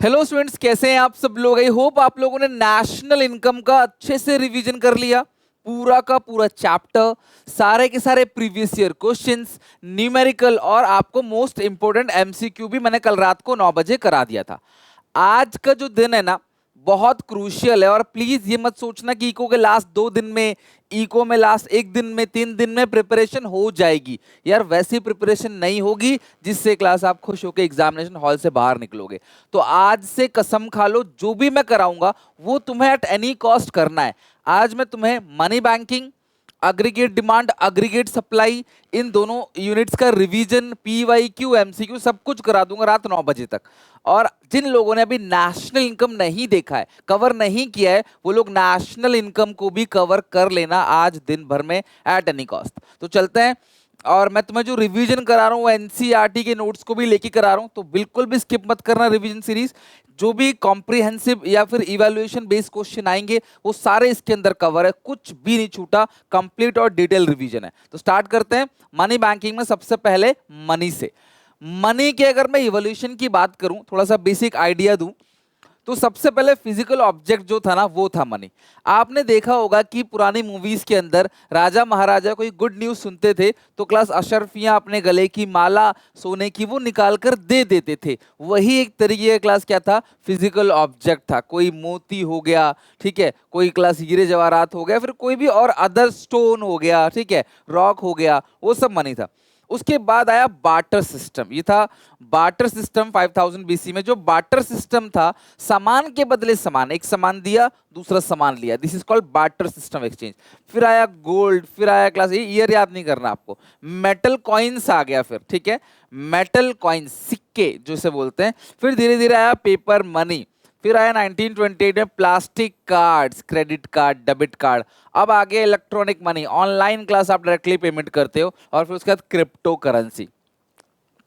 Hello students, कैसे हैं आप सब लोग। आई होप आप लोगों ने नेशनल इनकम का अच्छे से रिवीजन कर लिया। पूरा का पूरा चैप्टर, सारे के सारे प्रीवियस ईयर क्वेश्चंस, न्यूमेरिकल और आपको मोस्ट इंपोर्टेंट एमसीक्यू भी मैंने कल रात को 9 बजे करा दिया था। आज का जो दिन है ना, बहुत क्रूशियल है। और प्लीज ये मत सोचना कि इको के लास्ट 2 दिन में, इको में लास्ट 1 दिन में, 3 दिन में प्रिपरेशन हो जाएगी। यार वैसी प्रिपरेशन नहीं होगी जिससे क्लास आप खुश होकर एग्जामिनेशन हॉल से बाहर निकलोगे। तो आज से कसम खा लो, जो भी मैं कराऊंगा वो तुम्हें एट एनी कॉस्ट करना है। आज मैं तुम्हें money banking, aggregate demand, aggregate supply, इन दोनों यूनिट्स का रिवीजन, पीवाईक्यू, एमसीक्यू सब कुछ करा दूंगा रात 9 बजे तक। और जिन लोगों ने अभी नेशनल इनकम नहीं देखा है, कवर नहीं किया है, वो लोग नेशनल इनकम को भी कवर कर लेना आज दिन भर में एट एनी कॉस्ट। तो चलते हैं। और मैं तुम्हें जो रिवीजन करा रहा हूँ वो एनसीईआरटी के नोट्स को भी लेके करा रहा हूँ, तो बिल्कुल भी स्किप मत करना रिवीजन सीरीज। जो भी कॉम्प्रिहेंसिव या फिर इवैल्यूएशन बेस्ड क्वेश्चन आएंगे वो सारे इसके अंदर कवर है, कुछ भी नहीं छूटा, कंप्लीट और डिटेल रिवीजन है। तो स्टार्ट करते हैं मनी बैंकिंग में। सबसे पहले मनी से, मनी के अगर मैं इवोल्यूशन की बात करूं, थोड़ा सा बेसिक आइडिया दूं, तो सबसे पहले फिजिकल ऑब्जेक्ट जो था ना वो था मनी। आपने देखा होगा कि पुरानी मूवीज के अंदर राजा महाराजा कोई गुड न्यूज सुनते थे तो क्लास अशर्फियां अपने गले की माला सोने की वो निकाल कर दे देते थे। वही एक तरीके का क्लास क्या था, फिजिकल ऑब्जेक्ट था। कोई मोती हो गया, ठीक है, कोई क्लास हीरे जवाहरात हो गया, फिर कोई भी और अदर स्टोन हो गया, ठीक है, रॉक हो गया, वो सब मनी था। उसके बाद आया बार्टर सिस्टम। ये था बार्टर सिस्टम 5000 बीसी में। जो बार्टर सिस्टम था, सामान के बदले सामान, एक सामान दिया दूसरा सामान लिया, this is called barter system exchange. फिर आया गोल्ड, फिर आया क्लास, ये ईयर याद नहीं करना आपको, मेटल कॉइन्स आ गया फिर, ठीक है, मेटल कॉइन्स, सिक्के जिसे बोलते हैं। फिर धीरे धीरे आया पेपर मनी। फिर आया 1928 में plastic cards, credit card, debit card. अब आगे इलेक्ट्रॉनिक मनी, ऑनलाइन क्लास आप डायरेक्टली पेमेंट करते हो। और फिर उसके बाद क्रिप्टो करेंसी।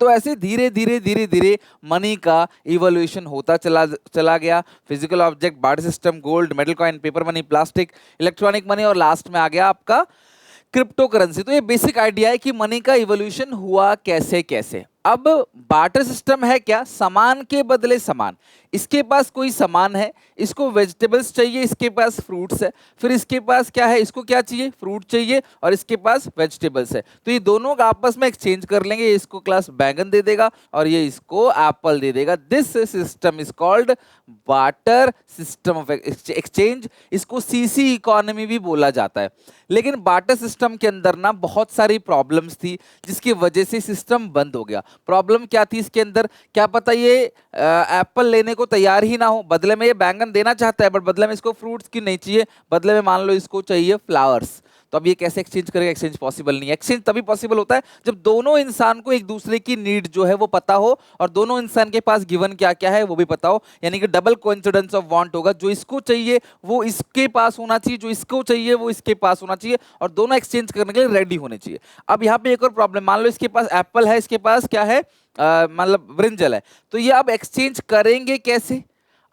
तो ऐसे धीरे धीरे धीरे धीरे मनी का इवोल्यूशन होता चला चला गया। Physical object, barter system, gold, metal coin, paper money, plastic, electronic money, और लास्ट में आ गया आपका क्रिप्टो करेंसी। तो ये बेसिक आइडिया है कि मनी का इवोल्यूशन हुआ कैसे कैसे। अब बार्टर सिस्टम है क्या, सामान के बदले सामान। इसके पास कोई सामान है, इसको वेजिटेबल्स चाहिए, इसके पास फ्रूट्स है। फिर इसके पास क्या है, इसको क्या चाहिए, फ्रूट चाहिए, और इसके पास वेजिटेबल्स है। तो ये दोनों का आपस में एक्सचेंज कर लेंगे। ये इसको क्लास बैंगन दे देगा और ये इसको एप्पल दे देगा। This system is called barter system of exchange. इसको सीसी इकोनॉमी भी बोला जाता है। लेकिन बार्टर सिस्टम के अंदर ना बहुत सारी प्रॉब्लम्स थी जिसकी वजह से सिस्टम बंद हो गया। प्रॉब्लम क्या थी इसके अंदर, क्या पता ये एप्पल लेने को तैयार ही ना हो, बदले में ये बैंगन देना चाहता है बट बदले में इसको फ्रूट्स की नहीं चाहिए, बदले में मान लो इसको चाहिए फ्लावर्स। तो अब ये कैसे एक्सचेंज करेगा, एक्सचेंज पॉसिबल नहीं है। एक्सचेंज तभी पॉसिबल होता है जब दोनों इंसान को एक दूसरे की नीड जो है वो पता हो और दोनों इंसान के पास गिवन क्या क्या है वो भी पता हो, यानी कि डबल कोइंसिडेंस ऑफ वांट होगा। जो इसको चाहिए वो इसके पास होना चाहिए, जो इसको चाहिए वो इसके पास होना चाहिए, और दोनों एक्सचेंज करने के लिए रेडी होने चाहिए। अब यहाँ पे एक और प्रॉब्लम, मान लो इसके पास एप्पल है, इसके पास क्या है, मतलब ब्रिंजल है। तो ये अब एक्सचेंज करेंगे कैसे।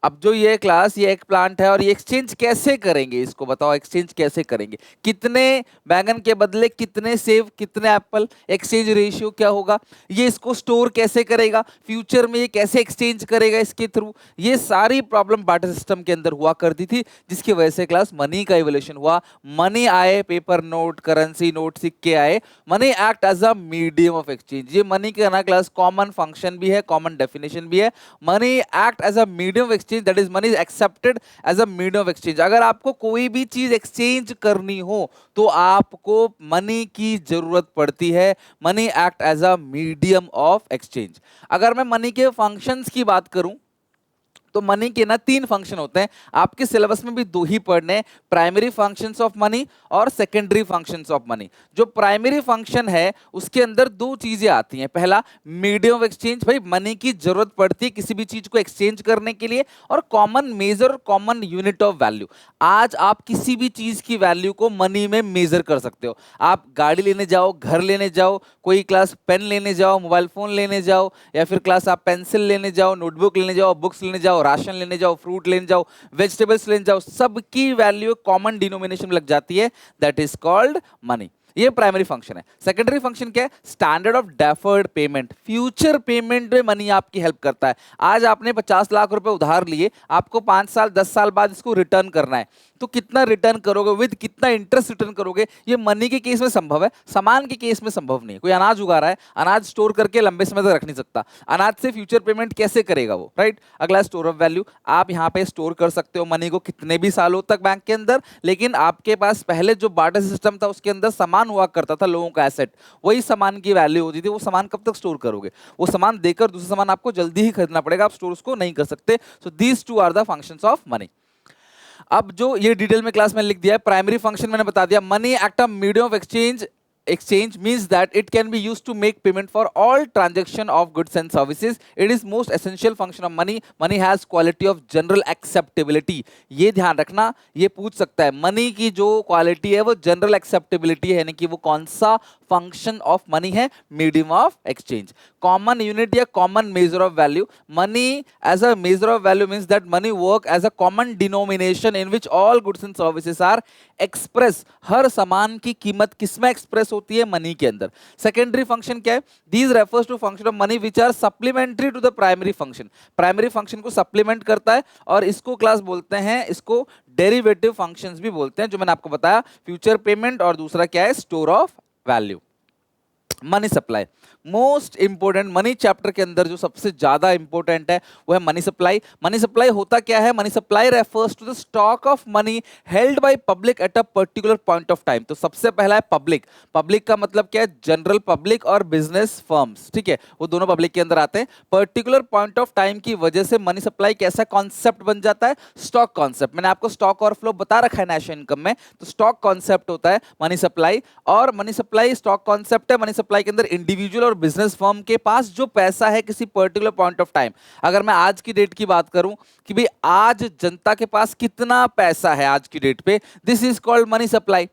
अब जो ये क्लास, ये एक प्लांट है और ये एक्सचेंज कैसे करेंगे, इसको बताओ एक्सचेंज कैसे करेंगे। कितने बैंगन के बदले कितने सेब, कितने एप्पल, एक्सचेंज रेशियो क्या होगा। ये इसको स्टोर कैसे करेगा, फ्यूचर में ये कैसे एक्सचेंज करेगा इसके थ्रू। ये सारी प्रॉब्लम बार्टर सिस्टम के अंदर हुआ करती थी, जिसकी वजह से क्लास मनी का इवोल्यूशन हुआ। मनी आए, पेपर नोट, करेंसी नोट, सिक्के आए। Money act as a medium of exchange. ये मनी का ना क्लास कॉमन फंक्शन भी है, कॉमन डेफिनेशन भी है। Money act as a medium of exchange, that is money is accepted as a medium of exchange. अगर आपको कोई भी चीज एक्सचेंज करनी हो तो आपको मनी की जरूरत पड़ती है। Money act as a medium of exchange. अगर मैं मनी के फंक्शंस की बात करूं तो मनी के ना 3 फंक्शन होते हैं। आपके सिलेबस में भी 2 ही पढ़ने, प्राइमरी फंक्शंस ऑफ मनी और सेकेंडरी फंक्शंस ऑफ मनी। जो प्राइमरी फंक्शन है उसके अंदर 2 चीजें आती हैं। पहला मीडियम ऑफ एक्सचेंज, भाई मनी की जरूरत पड़ती है किसी भी चीज को एक्सचेंज करने के लिए, और common measure, common unit of value. आज आप किसी भी चीज की वैल्यू को मनी में मेजर कर सकते हो। आप गाड़ी लेने जाओ, घर लेने जाओ, कोई क्लास पेन लेने जाओ, मोबाइल फोन लेने जाओ, या फिर क्लास आप पेंसिल लेने जाओ, नोटबुक लेने जाओ, बुक्स लेने जाओ, राशन लेने जाओ, फ्रूट लेने जाओ, वेजिटेबल्स लेने जाओ, सबकी वैल्यू कॉमन डिनोमिनेशन में लग जाती है, दैट इज कॉल्ड मनी। ये प्राइमरी फंक्शन है। सेकेंडरी फंक्शन क्या है? Standard of deferred payment, future payment में मनी आपकी हेल्प करता है। आज आपने 50 लाख रुपए उधार लिए, आपको 5 साल 10 साल बाद इसको रिटर्न करना है, तो कितना रिटर्न करोगे, विद कितना इंटरेस्ट रिटर्न करोगे, ये मनी के केस में संभव है, सामान के केस में संभव नहीं है। कोई अनाज उगा रहा है, अनाज स्टोर करके लंबे समय तक रख नहीं सकता, अनाज से फ्यूचर पेमेंट कैसे करेगा वो, राइट। अगला स्टोर ऑफ वैल्यू, आप यहाँ पे स्टोर कर सकते हो मनी को कितने भी सालों तक बैंक के अंदर, लेकिन आपके पास पहले जो बार्टर सिस्टम था उसके अंदर सामान हुआ करता था, लोगों का एसेट, वही सामान की वैल्यू होती थी। वो सामान कब तक स्टोर करोगे? वो सामान देकर दूसरा सामान आपको जल्दी ही खरीदना पड़ेगा, आप स्टोर उसको नहीं कर सकते। So these two are the functions of money. अब जो ये डिटेल में क्लास में लिख दिया है, प्राइमरी फंक्शन मैंने बता दिया, money act a medium of exchange. Exchange means that it can be used to make payment for all transaction of goods and services. It is most essential function of money. Money has quality of general acceptability. ये ध्यान रखना, ये पूछ सकता है money की जो quality है वो जनरल एक्सेप्टेबिलिटी है, यानी कि वो कौन सा फंक्शन ऑफ मनी है? Medium of exchange. Common unit या common measure of value, money as a measure of value means that money work as a common denomination in which all goods and services are express. हर सामान की कीमत किसमें express होती है? Money के अंदर। सेकेंडरी फंक्शन क्या है? These refers to function of money which are supplementary to the primary function. Primary function को सप्लीमेंट करता है और इसको क्लास बोलते हैं, इसको डेरिवेटिव फंक्शंस भी बोलते हैं, जो मैंने आपको बताया, फ्यूचर पेमेंट, और दूसरा क्या है? Store of value. Money supply, most important money chapter के अंदर जो सबसे ज्यादा इंपोर्टेंट है वो है मनी सप्लाई। मनी सप्लाई होता क्या है? Money supply refers to the stock of money held by public at a particular point of time. तो सबसे पहला है पब्लिक। पब्लिक का मतलब क्या है? जनरल पब्लिक और बिजनेस फर्म्स, ठीक है, वो दोनों पब्लिक के अंदर आते हैं। पर्टिकुलर पॉइंट ऑफ टाइम की वजह से मनी सप्लाई कैसा कॉन्सेप्ट बन जाता है? Stock concept. मैंने आपको स्टॉक और फ्लो बता रखा है नेशनल इनकम में, तो स्टॉक कॉन्सेप्ट होता है मनी सप्लाई। और मनी सप्लाई स्टॉक कॉन्सेप्ट है। मनी सप्लाई के अंदर इंडिविजुअल और बिजनेस फर्म के पास जो पैसा है किसी पर्टिकुलर पॉइंट ऑफ टाइम, अगर मैं आज की डेट की बात करूं कि भाई आज जनता के पास कितना पैसा है आज की डेट पे, this is called money supply.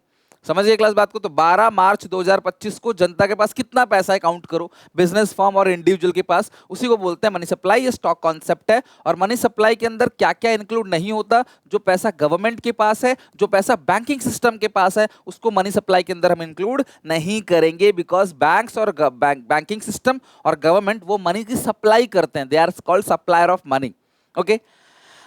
समझिए क्लास बात को। तो 12 मार्च 2025 को जनता के पास कितना पैसा है काउंट करो, बिजनेस फर्म और इंडिविजुअल के पास, उसी को बोलते हैं मनी सप्लाई। ये स्टॉक कॉन्सेप्ट है। और मनी सप्लाई के अंदर क्या क्या इंक्लूड नहीं होता? जो पैसा गवर्नमेंट के पास है, जो पैसा बैंकिंग सिस्टम के पास है, उसको मनी सप्लाई के अंदर हम इंक्लूड नहीं करेंगे, बिकॉज बैंक्स और बैंकिंग सिस्टम और गवर्नमेंट वो मनी की सप्लाई करते हैं, they are called supplier of money. Okay,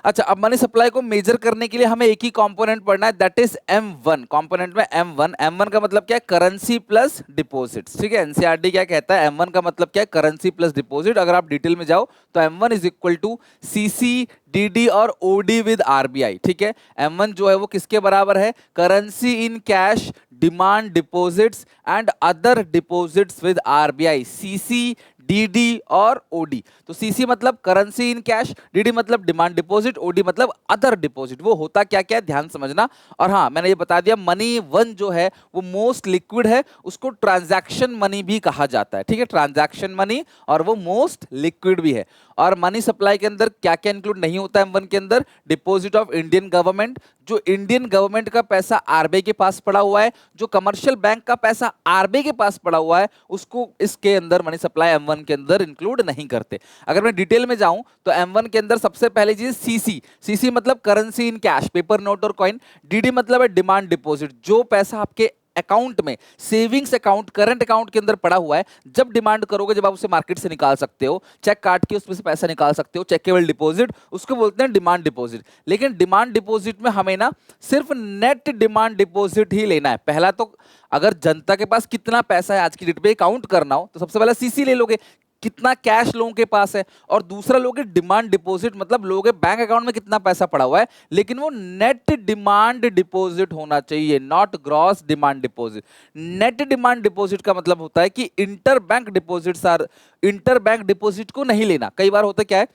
अच्छा, अब मनी सप्लाई को मेजर करने के लिए हमें एक ही कंपोनेंट पढ़ना है, दैट इज M1। कंपोनेंट में M1, M1 का मतलब क्या है? करेंसी प्लस डिपॉजिट्स, ठीक है। एनसीईआरटी क्या कहता है? M1 का मतलब क्या है? Currency plus deposit. अगर आप डिटेल में जाओ तो M1 is equal to CC DD और OD विद RBI, ठीक है। M1 जो है वो किसके बराबर है? Currency in cash, demand deposits and other deposits with RBI, CC DD और OD। तो CC मतलब करेंसी इन कैश, DD मतलब डिमांड डिपॉजिट, OD मतलब अदर डिपॉजिट। वो होता क्या क्या है ध्यान समझना। और हाँ, मैंने ये बता दिया, मनी वन जो है वो मोस्ट लिक्विड है, उसको ट्रांजैक्शन मनी भी कहा जाता है, ठीक है, ट्रांजैक्शन मनी, और वो मोस्ट लिक्विड भी है। और मनी सप्लाई के अंदर क्या क्या इंक्लूड नहीं होता है M1 के अंदर? डिपॉजिट ऑफ इंडियन गवर्नमेंट, जो इंडियन गवर्नमेंट का पैसा RBI के पास पड़ा हुआ है, जो कमर्शियल बैंक का पैसा RBI के पास पड़ा हुआ है, उसको इसके अंदर मनी सप्लाई M1 के अंदर इंक्लूड नहीं करते। अगर मैं डिटेल में जाऊं तो M1 के अंदर सबसे पहले चीज CC, CC मतलब currency in cash, paper note और कॉइन। DD मतलब है डिमांड डिपॉजिट, जो पैसा आपके अकाउंट में, सेविंग्स अकाउंट, करंट अकाउंट के अंदर पड़ा हुआ है, जब डिमांड करोगे, जब आप उसे मार्केट से निकाल सकते हो, चेक काट के उसमें से पैसा निकाल सकते हो, चेकेबल डिपॉजिट, उसको बोलते हैं डिमांड डिपॉजिट। लेकिन डिमांड डिपॉजिट में हमें ना सिर्फ नेट डिमांड डिपॉजिट ही लेना है। पहला तो अगर जनता के पास कितना पैसा है आज की डेट पे काउंट करना हो तो सबसे पहले CC ले लोगे, कितना कैश लोगों के पास है, और दूसरा लोगे डिमांड डिपॉजिट, मतलब लोगों के बैंक अकाउंट में कितना पैसा पड़ा हुआ है, लेकिन वो नेट डिमांड डिपॉजिट होना चाहिए, not gross demand deposit. Net demand deposit का मतलब होता है कि inter bank deposits are, inter bank deposit को नहीं लेना। कई बार होता क्या है,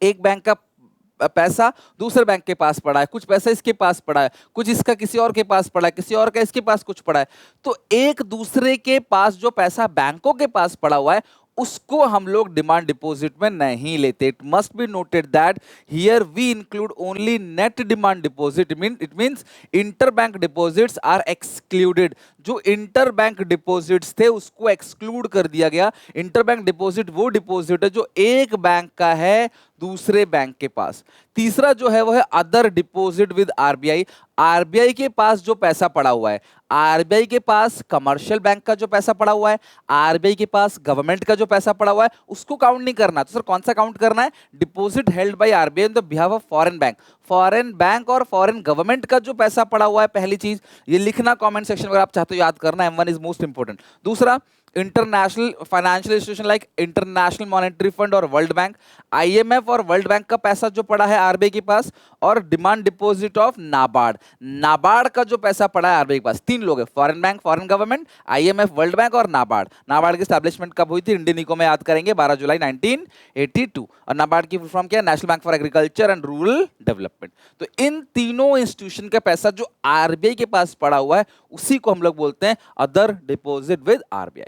एक बैंक का पैसा दूसरे बैंक के पास पड़ा है, कुछ पैसा इसके पास पड़ा है, कुछ इसका किसी और के पास पड़ा है, किसी और का इसके पास कुछ पड़ा है, तो एक दूसरे के पास जो पैसा बैंकों के पास पड़ा हुआ है उसको हम लोग डिमांड डिपॉजिट में नहीं लेते। It must be noted that here we include only net demand deposit, it means inter bank deposits are excluded. जो इंटर बैंक डिपॉजिट्स थे उसको एक्सक्लूड कर दिया गया। इंटर बैंक डिपॉजिट वो डिपॉजिट है जो एक बैंक का है दूसरे बैंक के पास। तीसरा जो है वो है other deposit with RBI. RBI के पास जो पैसा पड़ा हुआ है, आरबीआई के पास कमर्शियल बैंक का जो पैसा पड़ा हुआ है, आरबीआई के पास गवर्नमेंट का जो पैसा पड़ा हुआ है, उसको काउंट नहीं करना। तो सर कौन सा काउंट करना है? Deposit held by RBI on the behalf of foreign bank. Foreign bank और फॉरेन गवर्नमेंट का जो पैसा पड़ा हुआ है, पहली चीज ये लिखना कमेंट सेक्शन में, अगर आप चाहते हो याद करना, M1 इज मोस्ट इंपोर्टेंट। दूसरा, international financial institution like international monetary fund और वर्ल्ड बैंक, आईएमएफ और वर्ल्ड बैंक का पैसा जो पड़ा है आरबीआई के पास, और demand deposit of NABARD. NABARD का जो पैसा पड़ा है आरबीआई के पास, तीन लोग है, foreign bank, foreign government, IMF, world bank और नाबार्ड। नाबार्ड की स्टैब्लिशमेंट कब हुई थी? इंडियन इको में याद करेंगे, 12 जुलाई 1982। और नाबार्ड की फुल फॉर्म क्या है? National bank for agriculture and rural development. तो इन तीनों इंस्टीट्यूशन का पैसा जो आरबीआई के पास पड़ा हुआ है उसी को हम लोग बोलते हैं अदर डिपॉजिट विद आरबीआई।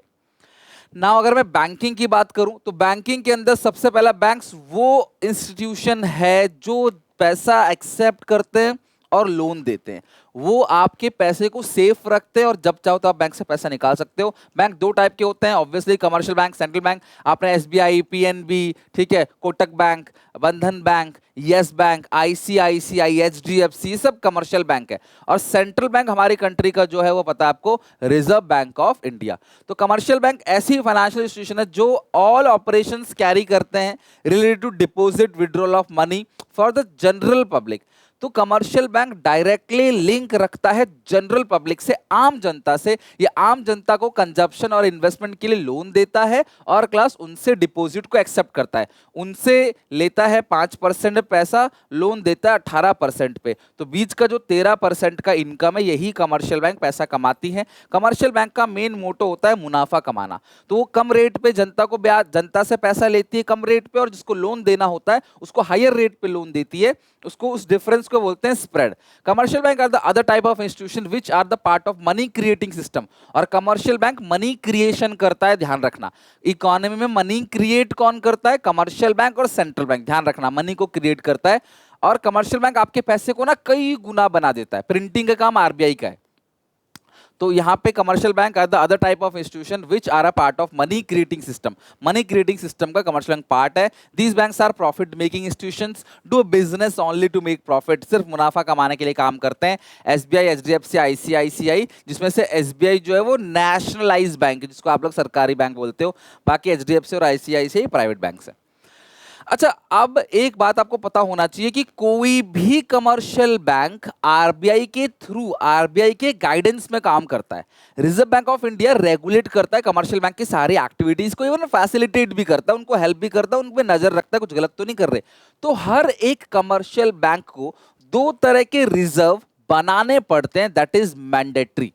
ना अगर मैं बैंकिंग की बात करूं तो बैंकिंग के अंदर सबसे पहला बैंक्स वो इंस्टीट्यूशन है जो पैसा एक्सेप्ट करते हैं और लोन देते हैं। वो आपके पैसे को सेफ रखते हैं और जब चाहो तो आप बैंक से पैसा निकाल सकते हो। बैंक दो टाइप के होते हैं, obviously commercial bank, central bank, आपने एसबीआई, पीएनबी, ठीक है, कोटक बैंक, बंधन bank, yes bank, ICICI, HDFC, ये सब कमर्शियल बैंक है। और सेंट्रल बैंक हमारी कंट्री का जो है वो पता है आपको, रिजर्व बैंक ऑफ इंडिया। तो कमर्शियल बैंक ऐसी फाइनेंशियल इंस्टीट्यूशन है जो ऑल ऑपरेशंस कैरी करते हैं related to deposit withdrawal of money for the general public. तो कमर्शियल बैंक डायरेक्टली लिंक रखता है जनरल पब्लिक से, आम जनता से। ये आम जनता को कंजप्शन और इन्वेस्टमेंट के लिए लोन देता है और क्लास उनसे डिपॉजिट को एक्सेप्ट करता है। उनसे लेता है 5% पैसा, लोन देता है 18% पे। तो बीच का जो 13% का इनकम है यही कमर्शियल बैंक पैसा कमाती है। कमर्शियल बैंक का मेन मोटो होता है मुनाफा कमाना। तो वो कम रेट पे जनता को ब्याज, जनता से पैसा लेती है कम रेट पे, और जिसको लोन देना होता है उसको हायर रेट पे लोन देती है। उसको, उस डिफरेंस को बोलते हैं spread. Commercial bank are the other type of institution which are the part of money creating system. और कमर्शियल बैंक मनी क्रिएशन करता है, ध्यान रखना। इकोनॉमी में मनी क्रिएट कौन करता है? कमर्शियल बैंक और सेंट्रल बैंक, ध्यान रखना, मनी को क्रिएट करता है। और कमर्शियल बैंक आपके पैसे को ना कई गुना बना देता है। प्रिंटिंग का काम आरबीआई का है। तो यहाँ पे commercial bank are the other type of institution which are a part of money creating system. Money creating system का कमर्शियल बैंक पार्ट है। These banks are profit making institutions, do business only to make profit, सिर्फ मुनाफा कमाने के लिए काम करते हैं। एसबीआई, एचडीएफसी, आईसीआईसीआई, जिसमें से एसबीआई जो है वो नेशनलाइज बैंक है, जिसको आप लोग सरकारी बैंक बोलते हो। बाकी एचडीएफसी और आईसीआईसीआई प्राइवेट बैंक है। अच्छा, अब एक बात आपको पता होना चाहिए कि कोई भी कमर्शियल बैंक आरबीआई के थ्रू, आरबीआई के गाइडेंस में काम करता है। Reserve bank of India regulate करता है कमर्शियल बैंक की सारी एक्टिविटीज को, इवन फैसिलिटेट भी करता है, उनको हेल्प भी करता है, उन पे नजर रखता है कुछ गलत तो नहीं कर रहे। तो हर एक कमर्शियल बैंक को दो तरह के रिजर्व बनाने पड़ते हैं, दैट इज मैंडेटरी।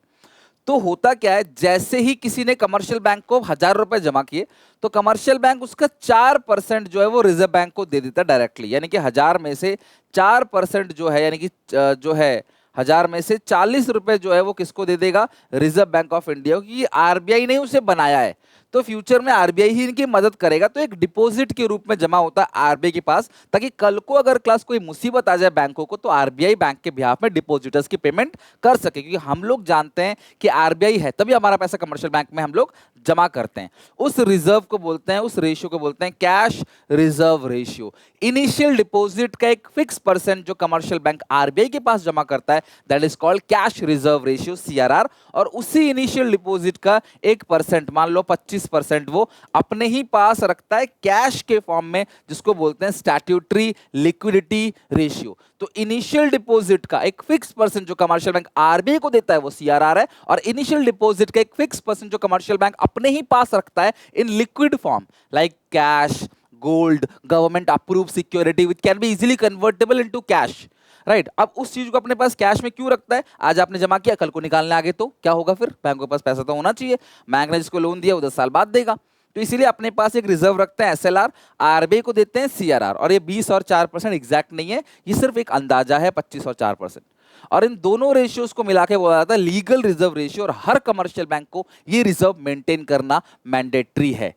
तो होता क्या है, जैसे ही किसी ने कमर्शियल बैंक को 1000 रुपए जमा किए तो कमर्शियल बैंक उसका 4% जो है वो रिजर्व बैंक को दे देता है डायरेक्टली। यानी कि 1000 में से 4% जो है, यानी कि जो है 1000 में से 40 रुपए जो है वो किसको दे देगा? रिजर्व बैंक ऑफ इंडिया, क्योंकि आरबीआई ने उसे बनाया है। तो फ्यूचर में आरबीआई ही इनकी मदद करेगा। तो एक डिपॉजिट के रूप में जमा होता है आरबीआई के पास, ताकि कल को अगर क्लास कोई मुसीबत आ जाए बैंकों को तो आरबीआई बैंक के बिहाफ में डिपॉजिटर्स की पेमेंट कर सके। क्योंकि हम लोग जानते हैं कि आरबीआई है तभी हमारा पैसा कमर्शियल बैंक में हम लोग जमा करते हैं। उस रिजर्व को बोलते हैं, उस रेशियो को बोलते हैं cash reserve ratio. Initial deposit का एक फिक्स परसेंट जो कमर्शियल बैंक आरबीआई के पास जमा करता है, that is called cash reserve ratio, CRR. और उसी इनिशियल डिपॉजिट का 1%, मान लो 25%, वो अपने ही पास रखता है कैश के फॉर्म में, जिसको बोलते हैं स्टैट्यूटरी लिक्विडिटी रेशियो। तो इनिशियल डिपॉजिट का एक फिक्स परसेंट जो कमर्शियल बैंक आरबीआई को देता है वो सीआरआर है, और इनिशियल डिपॉजिट का एक फिक्स परसेंट जो कमर्शियल बैंक अपने ही पास रखता है इन liquid form like cash, gold, government approve security which can be easily convertible into cash, right. अब उस चीज को अपने पास कैश में क्यों रखता है? आज आपने जमा किया, कल को निकालने आगे तो क्या होगा? फिर बैंक के पास पैसा तो होना चाहिए। बैंक ने जिसको लोन दिया वो 10 साल बाद देगा, तो इसीलिए अपने पास एक रिजर्व रखते हैं एसएलआर, आरबीआई को देते हैं सीआरआर। और ये 20 और 4% एग्जैक्ट नहीं है, ये सिर्फ एक अंदाजा है, 25 और 4%। और इन दोनों रेशियोज को मिला के बोला जाता है लीगल रिजर्व रेशियो, और हर कमर्शियल बैंक को ये रिजर्व मेंटेन करना मैंडेटरी है।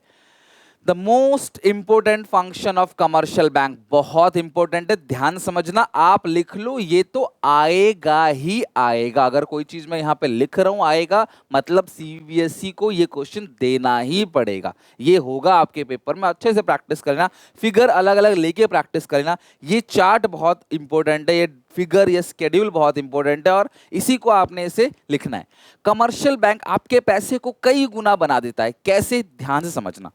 The most important function of commercial bank, बहुत इंपॉर्टेंट है, ध्यान समझना। आप लिख लो, ये तो आएगा ही आएगा। अगर कोई चीज मैं यहाँ पे लिख रहा हूं आएगा, मतलब सीबीएसई को ये क्वेश्चन देना ही पड़ेगा। ये होगा आपके पेपर में, अच्छे से प्रैक्टिस करना, फिगर अलग अलग लेके प्रैक्टिस करना। ये चार्ट बहुत इंपॉर्टेंट है, ये फिगर, ये स्केड्यूल बहुत इंपॉर्टेंट है और इसी को आपने इसे लिखना है। कमर्शियल बैंक आपके पैसे को कई गुना बना देता है। कैसे, ध्यान से समझना।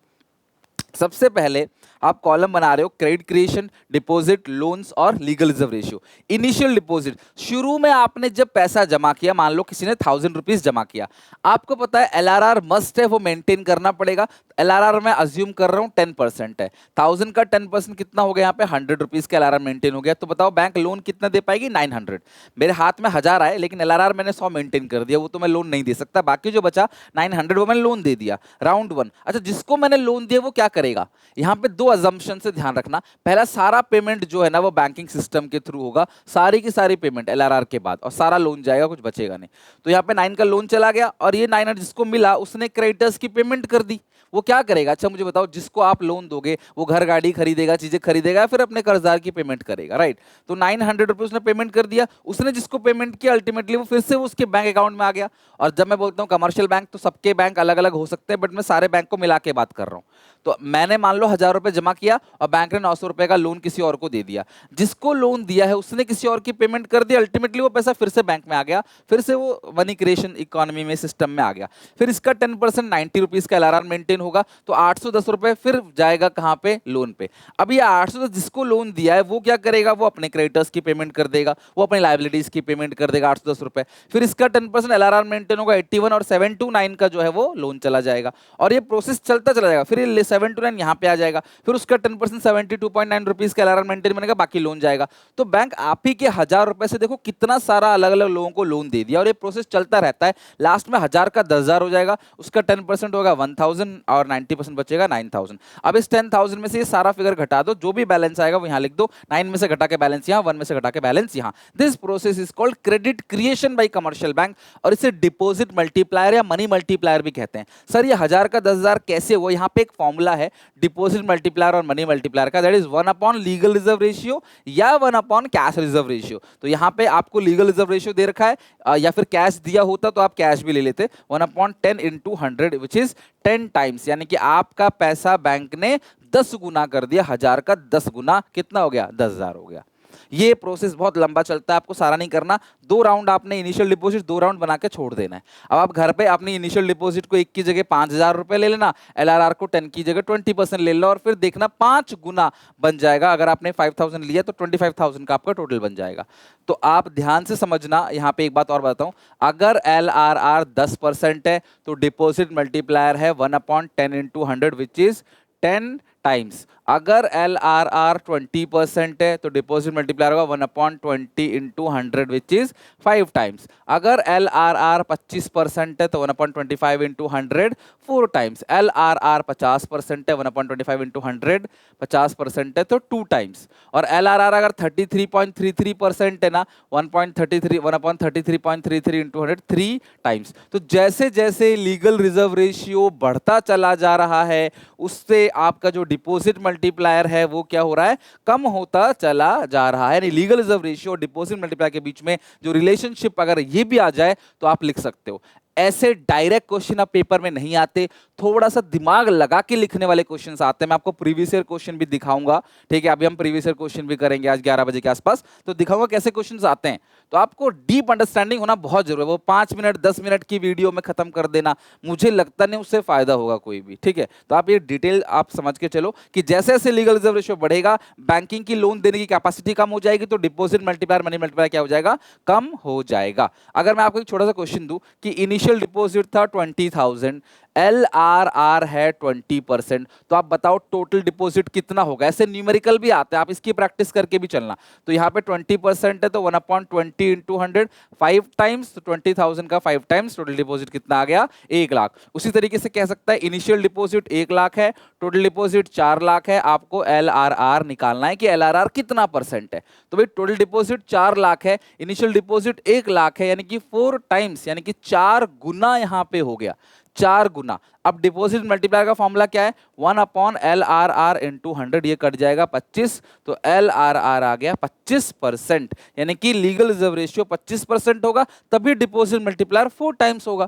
सबसे पहले आप कॉलम बना रहे हो क्रेडिट क्रिएशन, डिपॉजिट, लोन्स और legal reserve ratio. Initial deposit, शुरू में आपने जब पैसा जमा किया, मान लो किसी ने 1000 रुपीज जमा किया, आपको पता है एलआरआर मस्ट है, वो मेंटेन करना पड़ेगा। एलआरआर मैं अज्यूम कर रहा हूं 10% है, 1000 का 10% कितना हो गया, यहाँ पे 100 रुपीज का एलआरआर मेंटेन हो गया। तो बताओ बैंक लोन कितना दे पाएगी, 900। मेरे हाथ में 1000 आए लेकिन एलआरआर मैंने 100 मेंटेन कर दिया, वो तो मैं लोन नहीं दे सकता। बाकी जो बचा 900 वो मैंने लोन दे दिया, राउंड 1। अच्छा, जिसको मैंने लोन दिया वो क्या करेगा, यहाँ पे दो अजम्पशन से ध्यान रखना। पहला, सारा पेमेंट जो है ना वो बैंकिंग सिस्टम के थ्रू होगा, सारी की सारी पेमेंट एलआरआर के बाद, और सारा लोन जाएगा, कुछ बचेगा नहीं। तो यहाँ पे 9 का लोन चला गया और ये 900 जिसको मिला उसने क्रेडिटर्स की पेमेंट कर दी। वो क्या करेगा, अच्छा मुझे बताओ, जिसको आप लोन दोगे वो घर गाड़ी खरीदेगा, चीजें खरीदेगा, फिर अपने कर्जदार की पेमेंट करेगा, राइट। तो 900 रुपये उसने पेमेंट कर दिया, उसने जिसको पेमेंट किया अल्टीमेटली वो फिर से उसके बैंक अकाउंट में आ गया। और जब मैं बोलता हूँ कमर्शियल बैंक, तो सबके बैंक अलग अलग हो सकते हैं, बट मैं सारे बैंक को मिला के बात कर रहा हूँ। तो मैंने मान लो 1000 रुपए जमा किया और बैंक ने 900 रुपए का लोन किसी और को दे दिया। जिसको लोन दिया है उसने किसी और की पेमेंट कर दी, अल्टीमेटली वो पैसा फिर से बैंक में आ गया, फिर से वो मनी क्रिएशन इकोनॉमी में, सिस्टम में आ गया। फिर इसका 10% 90 रुपीज का एलआरआर मेंटेन होगा, तो 810 रुपए फिर जाएगा कहां पे, लोन पे। अब ये 810 जिसको लोन दिया है वो क्या करेगा, वो अपने क्रेडिटर्स की पेमेंट कर देगा, वो अपनी लायबिलिटीज की पेमेंट कर देगा 810 रुपए। फिर इसका 10% एलआरआर मेंटेन होगा 81, और 729 का जो है वो लोन चला जाएगा, और ये प्रोसेस चलता चला जाएगा। फिर 729 यहाँ पे आ जाएगा, फिर उसका 10% 72.9 रुपीज का एलआरआर मेंटेन बनेगा, बाकी लोन जाएगा। तो बैंक आप ही के 1000 रुपए से देखो कितना सारा अलग अलग लोगों को लोन दे दिया, और ये प्रोसेस चलता रहता है। लास्ट में 1000 का 10,000 हो जाएगा, उसका 10% होगा 1000 और 90% बचेगा 9000। अब इस 10,000 में से ये सारा फिगर घटा दो, जो भी बैलेंस आएगा वो यहाँ लिख दो, 9 में से घटा के बैलेंस यहाँ, 1 में से घटा के बैलेंस यहाँ। This process is called credit creation bye commercial bank, और इसे डिपॉजिट मल्टीप्लायर या मनी मल्टीप्लायर भी कहते हैं। सर ये 1000 का 10,000 कैसे हुआ, यहाँ पे एक फॉर्मूला है डिपॉजिट मल्टीप्लायर और मनी मल्टीप्लायर का, that is 1 upon legal reserve ratio या 1 अपॉन कैश रिजर्व रेशियो। तो यहाँ पे आपको लीगल रिजर्व रेशियो दे रखा है, या फिर कैश दिया होता तो आप कैश भी ले लेते। 1 upon 10 into 100 which is 10 times, यानी कि आपका पैसा बैंक ने 10 गुना कर दिया। 1000 का 10 गुना कितना हो गया, 10,000 हो गया। ये प्रोसेस बहुत लंबा चलता है, आपको सारा नहीं करना। 2 राउंड आपने इनिशियल डिपॉजिट 2 राउंड बना के छोड़ देना है। अब आप घर पे अपनी इनिशियल डिपॉजिट को 1 की जगह 5000 रुपए ले लेना, एलआरआर को 10 की जगह 20% ले लो, और फिर देखना 5 गुना बन जाएगा। अगर आपने 5000 लिया तो 25,000 का आपका टोटल बन जाएगा। तो आप ध्यान से समझना, यहाँ पे एक बात और बताऊं, अगर एलआरआर 10% है तो डिपॉजिट मल्टीप्लायर है 1 upon 10 into 100 which is 10 times. अगर LRR 20% है तो डिपॉजिट मल्टीप्लायर होगा 1 upon 20 into 100 which is 5 times. अगर LRR 25% है तो 1 अपॉन 25 इंटू 100 4 टाइम्स। LRR 50% है 1 अपॉन 25 इंटू 100 50% है तो 2 टाइम्स। और LRR अगर 33.33% है ना 1 अपॉन 33.33 इंटू 100 3 टाइम्स। तो जैसे जैसे लीगल रिजर्व रेशियो बढ़ता चला जा रहा है उससे आपका जो डिपॉजिट मल्टीप्लायर है वो क्या हो रहा है, कम होता चला जा रहा है। लीगल रिजर्व रेशियो और डिपॉजिट मल्टीप्लायर के बीच में जो रिलेशनशिप अगर ये भी आ जाए तो आप लिख सकते हो। ऐसे डायरेक्ट क्वेश्चन अब पेपर में नहीं आते, थोड़ा सा दिमाग लगा के लिखने वाले क्वेश्चंस आते हैं। मैं आपको प्रीवियस ईयर क्वेश्चन भी दिखाऊंगा, ठीक है। अभी हम प्रीवियस ईयर क्वेश्चन भी करेंगे आज 11 बजे के आसपास, तो दिखाऊंगा कैसे क्वेश्चंस आते हैं। तो आपको डीप अंडरस्टैंडिंग होना बहुत जरूरी है। वो 5 मिनट 10 मिनट की वीडियो में खत्म कर देना, मुझे लगता नहीं उससे फायदा होगा कोई भी, ठीक है। तो आप ये डिटेल आप समझ के चलो कि जैसे जैसे लीगल रिजर्व रेशियो बढ़ेगा, बैंकिंग की लोन देने की कैपेसिटी कम हो जाएगी, तो डिपॉजिट मल्टीप्लायर मनी मल्टीप्लायर क्या हो जाएगा, कम हो जाएगा। अगर मैं आपको एक छोटा सा क्वेश्चन दूं कि इनिशियल डिपॉजिट था 20,000, LRR है 20%, तो आप बताओ टोटल डिपॉजिट कितना होगा। ऐसे न्यूमेरिकल भी आते हैं, आप इसकी प्रैक्टिस करके भी चलना। तो यहाँ पे 20% है तो 1 अपॉन 20 इंटू 100 5 टाइम्स, तो 20,000 का 5 टाइम्स, टोटल डिपॉजिट कितना आ गया, 1 लाख। उसी तरीके से कह सकता है इनिशियल डिपॉजिट 1 लाख है, टोटल डिपॉजिट 4 लाख है, आपको LRR निकालना है कि LRR कितना परसेंट है। तो भाई टोटल डिपॉजिट 4 लाख है, इनिशियल डिपॉजिट 1 लाख है, यानी कि 4 टाइम्स, यानी कि 4 गुना यहाँ पे हो गया। 4 गुना। अब डिपॉजिट मल्टीप्लायर का फॉर्मूला क्या है, 1/LRR इंटू 100, ये कट जाएगा 25, तो LRR आ गया 25%, यानी कि लीगल रिजर्व रेशियो 25% होगा, तभी डिपॉजिट मल्टीप्लायर 4 टाइम्स होगा।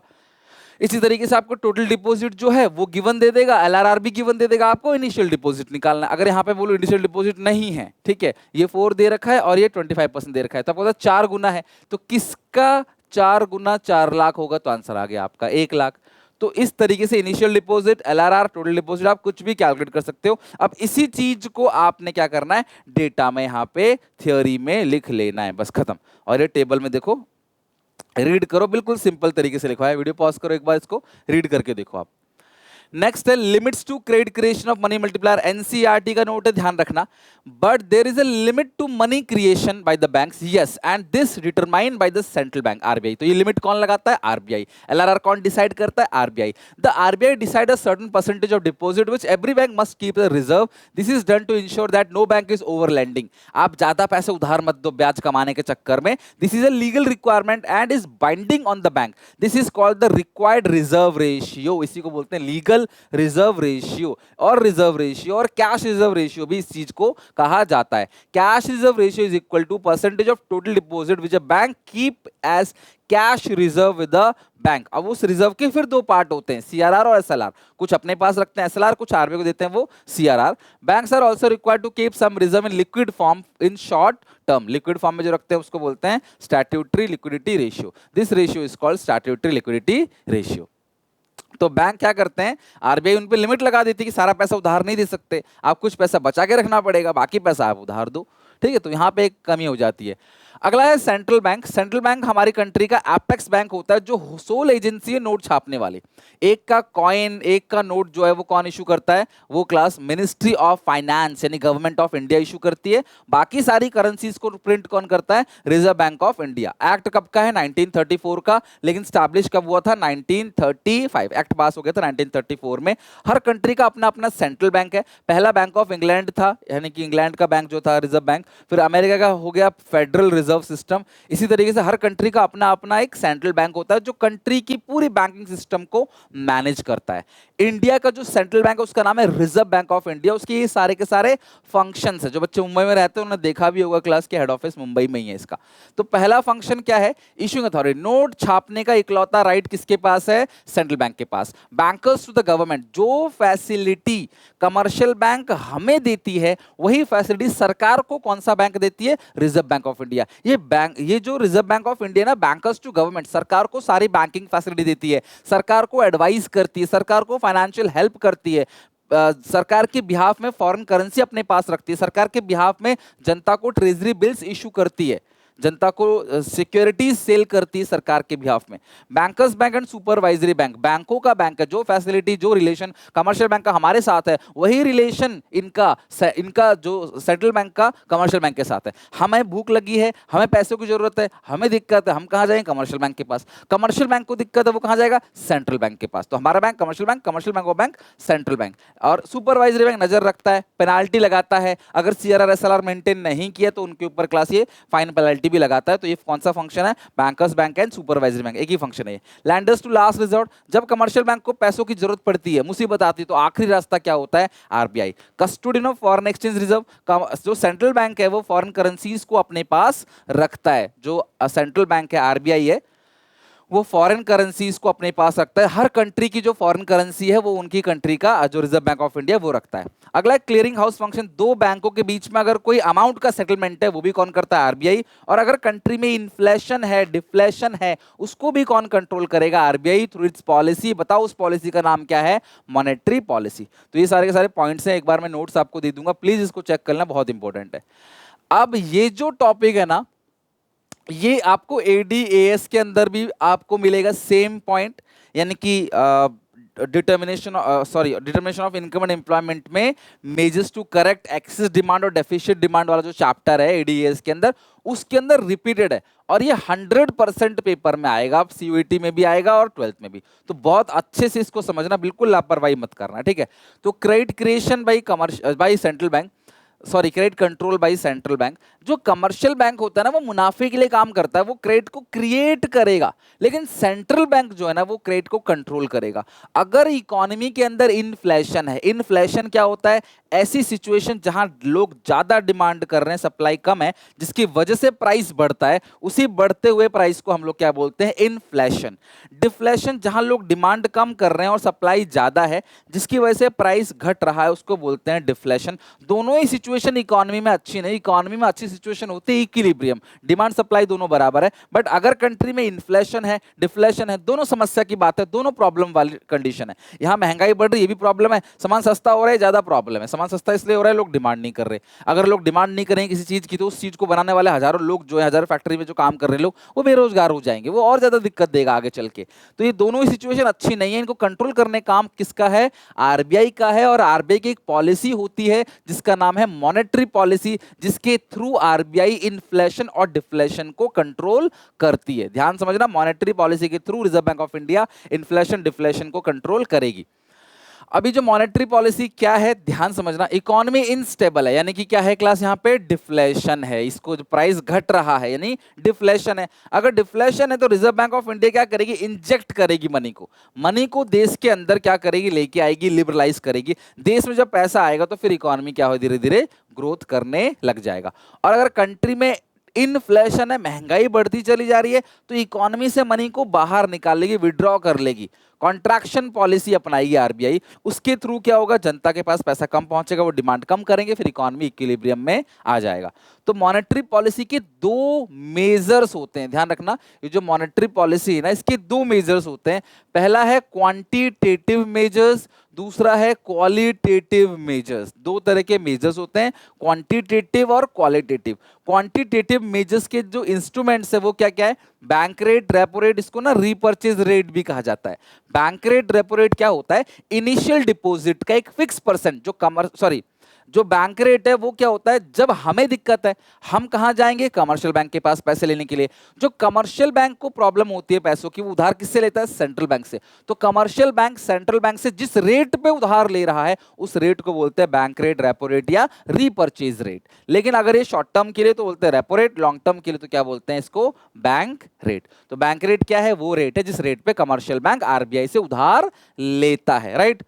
इसी तरीके से आपको टोटल डिपॉजिट जो है वो गिवन दे देगा, एलआरआर भी गिवन दे देगा, आपको इनिशियल डिपॉजिट निकालना है। अगर यहाँ पे बोलो इनिशियल डिपॉजिट नहीं है, ठीक है, ये 4 दे रखा है और ये 25% दे रखा है, तो आपको 4 गुना है, तो किसका 4 गुना 4 लाख होगा, तो आंसर आ गया आपका 1 लाख। तो इस तरीके से initial deposit, LRR, total deposit आप कुछ भी कैलकुलेट कर सकते हो। अब इसी चीज को आपने क्या करना है, डेटा में यहाँ पे थ्योरी में लिख लेना है, बस खत्म। और ये टेबल में देखो, रीड करो, बिल्कुल सिंपल तरीके से लिखा है, वीडियो पॉज करो एक बार, इसको रीड करके देखो आप। नेक्स्ट है limits to credit creation of money multiplier, NCERT का नोट है, ध्यान रखना। But there is a limit to money creation by the banks, yes, and this determined by the central bank, RBI. तो ये लिमिट कौन लगाता है, आरबीआई। एलआरआर कौन डिसाइड करता है, RBI. The RBI decide a certain percentage of deposit which every bank must keep the reserve, this is done to ensure that no bank is over lending. आप ज्यादा पैसे उधार मत दो ब्याज कमाने के चक्कर में, this is a legal requirement and is binding on the bank, this is called the required reserve ratio, इसी को बोलते हैं लीगल रिजर्व रेशियो। और रिजर्व रेशियो और कैश रिजर्व रेशियो भी इस चीज को कहा जाता है। Cash reserve ratio is equal to percentage of total deposit which a bank keep as cash reserve with the bank. अब उस रिजर्व के फिर 2 पार्ट होते हैं, सीआरआर और एसएलआर। कुछ अपने पास रखते हैं एसएलआर, कुछ आरबीआई को देते हैं वो CRR. Banks are also required to keep some reserve in liquid form in short term, liquid form में जो रखते हैं उसको बोलते हैं statutory liquidity ratio, this ratio is called statutory liquidity ratio. तो बैंक क्या करते हैं, आरबीआई उन पे लिमिट लगा देती है कि सारा पैसा उधार नहीं दे सकते, आप कुछ पैसा बचा के रखना पड़ेगा, बाकी पैसा आप उधार दो, ठीक है, तो यहां पे एक कमी हो जाती है। अगला है सेंट्रल बैंक। सेंट्रल बैंक हमारी कंट्री का एपेक्स बैंक होता है, जो सोल एजेंसी है नोट छापने वाली। एक का कॉइन, एक का नोट जो है वो कौन इशू करता है, वो क्लास मिनिस्ट्री ऑफ फाइनेंस यानी गवर्नमेंट ऑफ इंडिया इशू करती है। बाकी सारी करेंसीज को प्रिंट कौन करता है, reserve bank of India. Act कब का है, 1934 का, लेकिन स्टैब्लिश कब हुआ था, 1935, एक्ट पास हो गया था 1934 में। हर कंट्री का अपना अपना सेंट्रल बैंक है। पहला बैंक ऑफ इंग्लैंड था, यानी कि इंग्लैंड का बैंक जो था रिजर्व बैंक, फिर अमेरिका का हो गया फेडरल रिजर्व सिस्टम। इसी तरीके से हर कंट्री का अपना अपना एक सेंट्रल बैंक होता है जो कंट्री की पूरी बैंकिंग सिस्टम को मैनेज करता है। इंडिया का जो सेंट्रल बैंक है उसका नाम है रिजर्व बैंक ऑफ इंडिया। उसके ये सारे के सारे फंक्शंस है, जो बच्चे मुंबई में रहते हैं उन्होंने देखा भी होगा, क्लास के हेड ऑफिस मुंबई में ही है इसका। तो पहला फंक्शन क्या है, इशूइंग अथॉरिटी, नोट छापने का इकलौता राइट किसके पास है, सेंट्रल बैंक के पास। बैंकर्स टू द गवर्नमेंट, जो फैसिलिटी कमर्शियल बैंक हमें देती है वही फैसिलिटी सरकार को कौन सा बैंक देती है, रिजर्व बैंक ऑफ इंडिया। ये जो रिजर्व बैंक ऑफ इंडिया ना, बैंकर्स टू गवर्नमेंट, सरकार को सारी बैंकिंग फैसिलिटी देती है, सरकार को एडवाइस करती है, सरकार को फाइनेंशियल हेल्प करती है, सरकार के बिहाफ में फॉरेन करेंसी अपने पास रखती है, सरकार के बिहाफ में जनता को ट्रेजरी बिल्स इशू करती है, जनता को सिक्योरिटीज सेल करती है सरकार के बिहाफ में। Bankers bank and supervisory bank, बैंकों का बैंक है, जो फैसिलिटी जो रिलेशन कमर्शियल बैंक का हमारे साथ है वही रिलेशन इनका जो सेंट्रल बैंक का कमर्शियल बैंक के साथ है। हमें भूख लगी है, हमें पैसों की जरूरत है, हमें दिक्कत है, हम कहाँ जाएंगे, कमर्शियल बैंक के पास। कमर्शियल बैंक को दिक्कत है, वो कहाँ जाएगा, सेंट्रल बैंक के पास। तो हमारा bank commercial bank, commercial bank वो बैंक सेंट्रल बैंक। और सुपरवाइजरी बैंक नजर रखता है, पेनाल्टी लगाता है, अगर सीआरआर एसएलआर मेंटेन नहीं किया तो उनके ऊपर क्लास ये फाइन पेनल्टी भी लगाता है। तो ये कौन सा फंक्शन है, bankers bank and supervisory bank, एक ही फंक्शन है। लैंडर्स टू लास्ट रिजॉर्ट, जब कमर्शियल बैंक को पैसों की जरूरत पड़ती है, मुसीबत आती है, तो आखिरी रास्ता क्या होता है, RBI. Custodian of foreign exchange reserve, जो सेंट्रल बैंक है वो फॉरेन करेंसीज को अपने पास रखता है। जो सेंट्रल बैंक है आरबीआई है, वो फॉरेन करेंसीज को अपने पास रखता है। हर कंट्री की जो फॉरेन करेंसी है वो उनकी कंट्री का जो रिजर्व बैंक ऑफ इंडिया वो रखता है। अगला है क्लियरिंग हाउस फंक्शन, दो बैंकों के बीच में अगर कोई अमाउंट का सेटलमेंट है वो भी कौन करता है, आरबीआई। और अगर कंट्री में इन्फ्लेशन है, डिफ्लेशन है, उसको भी कौन कंट्रोल करेगा, आरबीआई थ्रू इट्स पॉलिसी। बताओ उस पॉलिसी का नाम क्या है, मॉनेटरी पॉलिसी। तो ये सारे के सारे पॉइंट्स हैं, एक बार मैं नोट्स आपको दे दूंगा, प्लीज इसको चेक करना, बहुत इंपॉर्टेंट है। अब ये जो टॉपिक है ना, ये आपको एडीएएस के अंदर भी आपको मिलेगा सेम पॉइंट, यानी कि determination of income and employment में measures to correct excess demand और डेफिशिएंट डिमांड वाला जो चैप्टर है एडीएएस के अंदर, उसके अंदर रिपीटेड है। और ये 100% पेपर में आएगा, सीयूईटी में भी आएगा और 12th में भी। तो बहुत अच्छे से इसको समझना, बिल्कुल लापरवाही मत करना, ठीक है। तो credit creation by central bank, sorry credit control by central bank. जो कमर्शियल बैंक होता है ना वो मुनाफे के लिए काम करता है, वो क्रेडिट को क्रिएट करेगा, लेकिन सेंट्रल बैंक जो है ना वो क्रेडिट को कंट्रोल करेगा। अगर इकोनॉमी के अंदर इन्फ्लेशन है, इन्फ्लेशन क्या होता है, ऐसी सिचुएशन जहां लोग ज्यादा डिमांड कर रहे हैं, सप्लाई कम है, जिसकी वजह से प्राइस बढ़ता है, उसी बढ़ते हुए प्राइस को हम लोग क्या बोलते हैं, इन्फ्लेशन। डिफ्लेशन जहां लोग डिमांड कम कर रहे हैं और सप्लाई ज्यादा है, जिसकी वजह से प्राइस घट रहा है, उसको बोलते हैं डिफ्लेशन। दोनों ही सिचुएशन इकोनॉमी में अच्छी नहीं। इकोनॉमी में अच्छी सिचुएशन होती है इक्विलिब्रियम, डिमांड सप्लाई दोनों बराबर है। बट अगर कंट्री में इन्फ्लेशन है, डिफ्लेशन है, दोनों समस्या की बात है, दोनों प्रॉब्लम वाली कंडीशन है। यहां महंगाई बढ़ रही है, ये भी प्रॉब्लम है, सामान सस्ता हो रहा है, ज्यादा प्रॉब्लम है। सामान सस्ता इसलिए हो रहा है लोग डिमांड नहीं कर रहे। अगर लोग डिमांड नहीं करेंगे किसी चीज की, तो उस चीज को बनाने वाले हजारों लोग जो है, हजारों फैक्ट्री में जो काम कर रहे लोग, वो बेरोजगार हो जाएंगे, वो और ज्यादा दिक्कत देगा आगे चल के। तो ये दोनों ही सिचुएशन अच्छी नहीं है। इनको कंट्रोल करने काम किसका है, आरबीआई का है। और आरबीआई की एक पॉलिसी होती है जिसका नाम है मॉनेटरी पॉलिसी, जिसके थ्रू आरबीआई इन्फ्लेशन और डिफ्लेशन को कंट्रोल करती है। ध्यान समझना, मॉनेटरी पॉलिसी के through reserve bank of India inflation deflation को कंट्रोल करेगी। अभी जो मॉनेटरी पॉलिसी क्या है, ध्यान समझना, इकोनॉमी इनस्टेबल है, यानी कि क्या है क्लास, यहां पे डिफ्लेशन है, इसको जो प्राइस घट रहा है यानी डिफ्लेशन है। अगर डिफ्लेशन है तो रिजर्व बैंक ऑफ इंडिया क्या करेगी, इंजेक्ट करेगी मनी को देश के अंदर क्या करेगी, लेके आएगी, लिबरलाइज करेगी। देश में जब पैसा आएगा तो फिर इकोनॉमी क्या हो, धीरे धीरे ग्रोथ करने लग जाएगा। और अगर कंट्री में इन्फ्लेशन है, महंगाई बढ़ती चली जा रही है, तो इकोनॉमी से मनी को बाहर निकाल लेगी, विड्रॉ कर लेगी, कॉन्ट्रैक्शन पॉलिसी अपनाएगी आरबीआई। उसके थ्रू क्या होगा, जनता के पास पैसा कम पहुंचेगा, वो डिमांड कम करेंगे, फिर इकोनॉमी इक्विलिब्रियम में आ जाएगा। तो मॉनेटरी पॉलिसी के दो मेजर्स होते हैं, ध्यान रखना, ये जो मॉनेटरी पॉलिसी है ना, इसके दो मेजर्स होते हैं। पहला है क्वांटिटेटिव मेजर्स, दूसरा है क्वालिटेटिव मेजर्स। दो तरह के मेजर्स होते हैं, क्वांटिटेटिव और क्वालिटेटिव। क्वांटिटेटिव मेजर्स के जो इंस्ट्रूमेंट्स है वो क्या क्या है, बैंक रेट, रेपो रेट, इसको ना रीपर्चेज रेट भी कहा जाता है। बैंक रेट, रेपो रेट क्या होता है, इनिशियल डिपॉजिट का एक फिक्स परसेंट। जो बैंक रेट है वो क्या होता है, जब हमें दिक्कत है हम कहां जाएंगे, कमर्शियल बैंक के पास पैसे लेने के लिए। जो कमर्शियल बैंक को प्रॉब्लम होती है पैसों की, वो उधार किससे लेता है, सेंट्रल बैंक से। तो कमर्शियल बैंक सेंट्रल बैंक से जिस रेट पे उधार ले रहा है, उस रेट को बोलते हैं बैंक रेट, रेपो रेट या रीपर्चेज रेट। लेकिन अगर ये शॉर्ट टर्म के लिए तो बोलते हैं रेपो रेट, लॉन्ग टर्म के लिए तो क्या बोलते हैं इसको, बैंक रेट। तो बैंक रेट क्या है, वो रेट है जिस रेट पे कमर्शियल बैंक आरबीआई से उधार लेता है, राइट।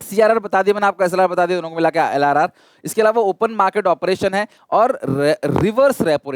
सीआरआर बता दिया मैंने आपको, एसएलआर बता दिया, दोनों को मिला के एलआरआर। इसके अलावा ओपन मार्केट ऑपरेशन है और रिवर्स रेपो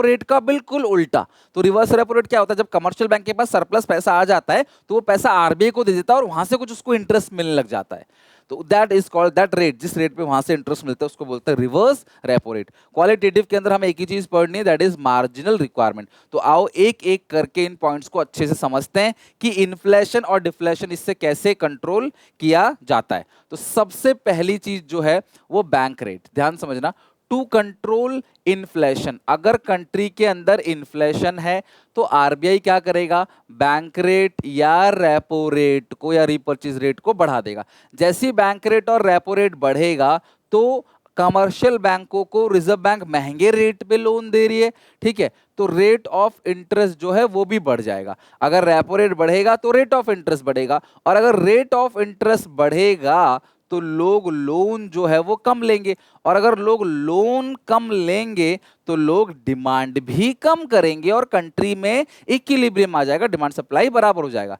रेट का बिल्कुल उल्टा। तो रिवर्स रेपो रेट क्या होता है, जब कमर्शियल बैंक के पास सरप्लस पैसा आ जाता है तो वो पैसा आरबीआई को दे देता है और वहां से कुछ उसको इंटरेस्ट मिलने लग जाता है। तो that is called, that rate, जिस रेट पे वहां से इंटरेस्ट मिलता है उसको बोलते हैं रिवर्स रेपो रेट। क्वालिटेटिव के अंदर हमें एक ही चीज पढ़नी है, दैट इज मार्जिनल रिक्वायरमेंट। तो आओ एक एक करके इन पॉइंट्स को अच्छे से समझते हैं कि इन्फ्लेशन और डिफ्लेशन इससे कैसे कंट्रोल किया जाता है। तो सबसे पहली चीज जो है वो बैंक रेट, ध्यान समझना। टू कंट्रोल इन्फ्लेशन, अगर कंट्री के अंदर इन्फ्लेशन है तो आरबीआई क्या करेगा, बैंक रेट या रेपो रेट को या रीपर्चेज रेट को बढ़ा देगा। जैसी बैंक रेट और रेपो रेट बढ़ेगा तो कमर्शियल बैंकों को रिजर्व बैंक महंगे रेट पे लोन दे रही है, ठीक है, तो रेट ऑफ इंटरेस्ट जो है वो भी बढ़ जाएगा। अगर रेपो रेट बढ़ेगा तो रेट ऑफ इंटरेस्ट बढ़ेगा, और अगर रेट ऑफ इंटरेस्ट बढ़ेगा तो लोग लोन जो है वो कम लेंगे, और अगर लोग लोन कम लेंगे तो लोग डिमांड भी कम करेंगे और कंट्री में इक्विलिब्रियम आ जाएगा, डिमांड सप्लाई बराबर हो जाएगा।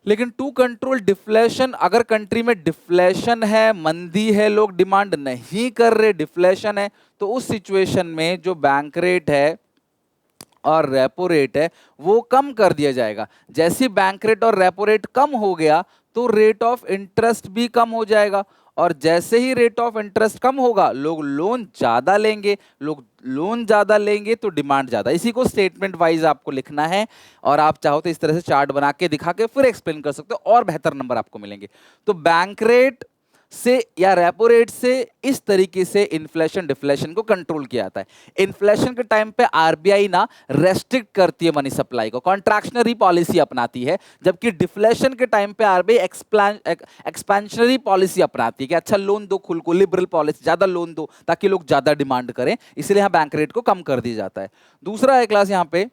लेकिन टू कंट्रोल डिफ्लेशन, अगर कंट्री में डिफ्लेशन है, मंदी है, लोग डिमांड नहीं कर रहे, डिफ्लेशन है, तो उस सिचुएशन में जो बैंक रेट है और रेपो रेट है वो कम कर दिया जाएगा। जैसे बैंक रेट और रेपो रेट कम हो गया तो रेट ऑफ इंटरेस्ट भी कम हो जाएगा, और जैसे ही रेट ऑफ इंटरेस्ट कम होगा लोग लोन ज्यादा लेंगे, लोग लोन ज्यादा लेंगे तो डिमांड ज्यादा। इसी को स्टेटमेंट वाइज आपको लिखना है, और आप चाहो तो इस तरह से चार्ट बना के दिखा के फिर एक्सप्लेन कर सकते हो और बेहतर नंबर आपको मिलेंगे। तो बैंक रेट से या रेपो रेट से इस तरीके से इन्फ्लेशन डिफ्लेशन को कंट्रोल किया जाता है। इन्फ्लेशन के टाइम पे आरबीआई ना रेस्ट्रिक्ट करती है मनी सप्लाई को, कॉन्ट्रैक्शनरी पॉलिसी अपनाती है, जबकि डिफ्लेशन के टाइम पे आरबीआई एक्सपेंशनरी पॉलिसी अपनाती है कि अच्छा लोन दो, खुल को लिबरल पॉलिसी, ज्यादा लोन दो ताकि लोग ज्यादा डिमांड करें, इसलिए यहां बैंक रेट को कम कर दिया जाता है। दूसरा है क्लास यहाँ पे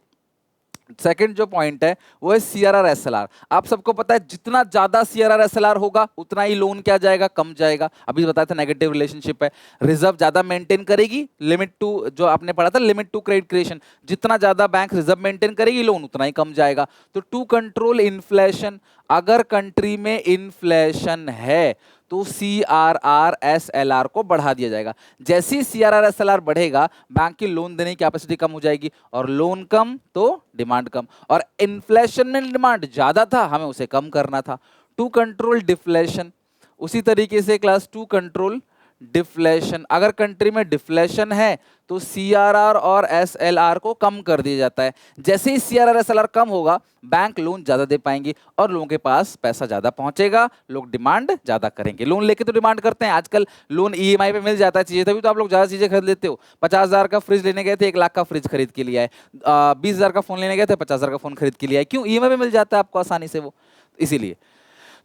सेकंड जो पॉइंट है वो है सीआरआर एसएलआर। आप सबको पता है जितना ज्यादा सीआरआर एसएलआर होगा उतना ही लोन क्या जाएगा, कम जाएगा। अभी बताया था नेगेटिव रिलेशनशिप है। रिजर्व ज्यादा मेंटेन करेगी, लिमिट टू जो आपने पढ़ा था लिमिट टू क्रेडिट क्रिएशन, जितना ज्यादा बैंक रिजर्व मेंटेन करेगी लोन उतना ही कम जाएगा। तो टू कंट्रोल इन्फ्लेशन, अगर कंट्री में इन्फ्लेशन है तो सीआरआर एसएलआर को बढ़ा दिया जाएगा। जैसे ही सीआरआर एसएलआर बढ़ेगा बैंक की लोन देने की कैपेसिटी कम हो जाएगी, और लोन कम तो डिमांड कम, और इन्फ्लेशन में डिमांड ज्यादा था हमें उसे कम करना था। टू कंट्रोल डिफ्लेशन, उसी तरीके से क्लास टू कंट्रोल डिफ्लेशन, अगर कंट्री में डिफ्लेशन है तो सीआरआर और एसएलआर को कम कर दिया जाता है। जैसे ही सीआरआर एसएलआर कम होगा बैंक लोन ज्यादा दे पाएंगे और लोगों के पास पैसा ज्यादा पहुंचेगा, लोग डिमांड ज्यादा करेंगे। लोन लेके तो डिमांड करते हैं, आजकल लोन ईएमआई पे मिल जाता है चीजें, तभी तो आप लोग ज्यादा चीजें खरीद लेते हो। 50,000 का फ्रिज लेने गए थे 1 लाख का फ्रिज खरीद के लिया है, 20,000 का फोन लेने गए थे 50,000 का फोन खरीद के लिया है। क्यों? ईएमआई पे मिल जाता है आपको आसानी से वो, इसीलिए।